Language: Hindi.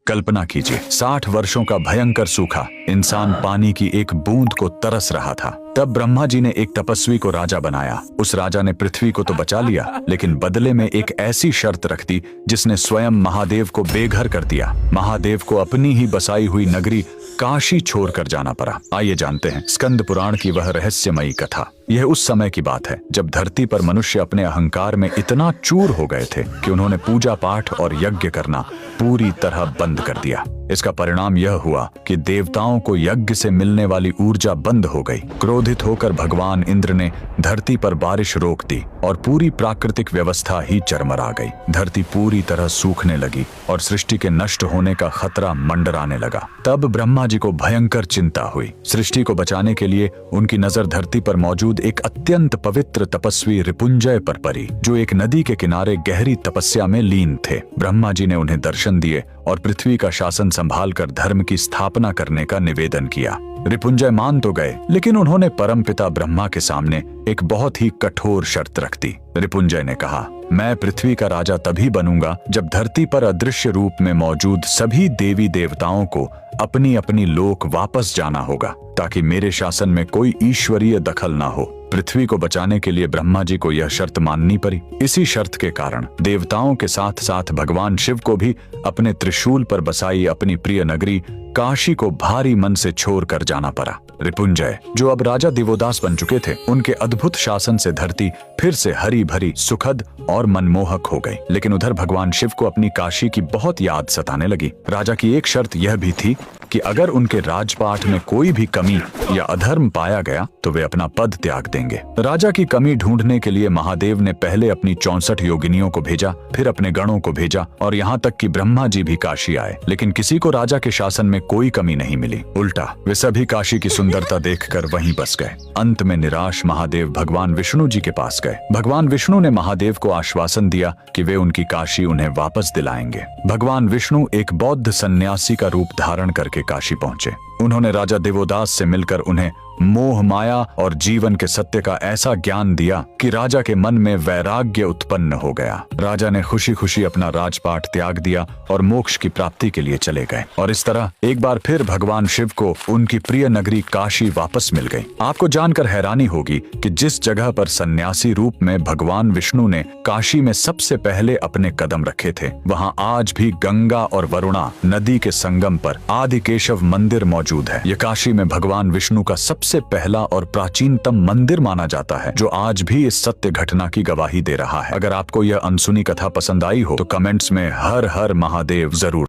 कल्पना कीजिए, 60 वर्षों का भयंकर सूखा, इंसान पानी की एक बूंद को तरस रहा था। तब ब्रह्मा जी ने एक तपस्वी को राजा बनाया। उस राजा ने पृथ्वी को तो बचा लिया, लेकिन बदले में एक ऐसी शर्त रख दी जिसने स्वयं महादेव को बेघर कर दिया। महादेव को अपनी ही बसाई हुई नगरी काशी छोड़कर जाना पड़ा। आइए जानते हैं स्कंद पुराण की वह रहस्यमयी कथा। यह उस समय की बात है जब धरती पर मनुष्य अपने अहंकार में इतना चूर हो गए थे कि उन्होंने पूजा पाठ और यज्ञ करना पूरी तरह बंद कर दिया। इसका परिणाम यह हुआ कि देवताओं को यज्ञ से मिलने वाली ऊर्जा बंद हो गई। क्रोधित होकर भगवान इंद्र ने धरती पर बारिश रोक दी और पूरी प्राकृतिक व्यवस्था ही चरमरा गई। धरती पूरी तरह सूखने लगी और सृष्टि के नष्ट होने का खतरा मंडराने लगा। तब ब्रह्मा जी को भयंकर चिंता हुई। सृष्टि को बचाने के लिए उनकी नजर धरती पर मौजूद एक अत्यंत पवित्र तपस्वी रिपुंजय पर पड़ी, जो एक नदी के किनारे गहरी तपस्या में लीन थे। ब्रह्मा जी ने उन्हें दर्शन दिए और पृथ्वी का शासन संभालकर धर्म की स्थापना करने का निवेदन किया। रिपुंजय मान तो गए, लेकिन उन्होंने परमपिता ब्रह्मा के सामने एक बहुत ही कठोर शर्त रख दी। रिपुंजय ने कहा, मैं पृथ्वी का राजा तभी बनूंगा जब धरती पर अदृश्य रूप में मौजूद सभी देवी देवताओं को अपनी अपनी लोक वापस जाना होगा, ताकि मेरे शासन में कोई ईश्वरीय दखल ना हो। पृथ्वी को बचाने के लिए ब्रह्मा जी को यह शर्त माननी पड़ी। इसी शर्त के कारण देवताओं के साथ साथ भगवान शिव को भी अपने त्रिशूल पर बसाई अपनी प्रिय नगरी काशी को भारी मन से छोड़कर जाना पड़ा। रिपुंजय, जो अब राजा दिवोदास बन चुके थे, उनके अद्भुत शासन से धरती फिर से हरी भरी, सुखद और मनमोहक हो गई। लेकिन उधर भगवान शिव को अपनी काशी की बहुत याद सताने लगी। राजा की एक शर्त यह भी थी कि अगर उनके राजपाट में कोई भी कमी या अधर्म पाया गया तो वे अपना पद त्याग देंगे। राजा की कमी ढूंढने के लिए महादेव ने पहले अपनी 64 योगिनियों को भेजा, फिर अपने गणों को भेजा और यहाँ तक कि ब्रह्मा जी भी काशी आए, लेकिन किसी को राजा के शासन में कोई कमी नहीं मिली। उल्टा वे सभी काशी की सुंदरता देखकर वहीं बस गए। अंत में निराश महादेव भगवान विष्णु जी के पास गए। भगवान विष्णु ने महादेव को आश्वासन दिया कि वे उनकी काशी उन्हें वापस दिलाएंगे। भगवान विष्णु एक बौद्ध सन्यासी का रूप धारण करके काशी पहुंचे। उन्होंने राजा दिवोदास से मिलकर उन्हें मोह माया और जीवन के सत्य का ऐसा ज्ञान दिया कि राजा के मन में वैराग्य उत्पन्न हो गया। राजा ने खुशी खुशी अपना राजपाट त्याग दिया और मोक्ष की प्राप्ति के लिए चले गए। और इस तरह एक बार फिर भगवान शिव को उनकी प्रिय नगरी काशी वापस मिल गई। आपको जानकर हैरानी होगी कि जिस जगह पर सन्यासी रूप में भगवान विष्णु ने काशी में सबसे पहले अपने कदम रखे थे, वहाँ आज भी गंगा और वरुणा नदी के संगम पर आदि केशव मंदिर मौजूद है। यह काशी में भगवान विष्णु का सबसे पहला और प्राचीनतम मंदिर माना जाता है, जो आज भी इस सत्य घटना की गवाही दे रहा है। अगर आपको यह अनसुनी कथा पसंद आई हो तो कमेंट्स में हर हर महादेव जरूर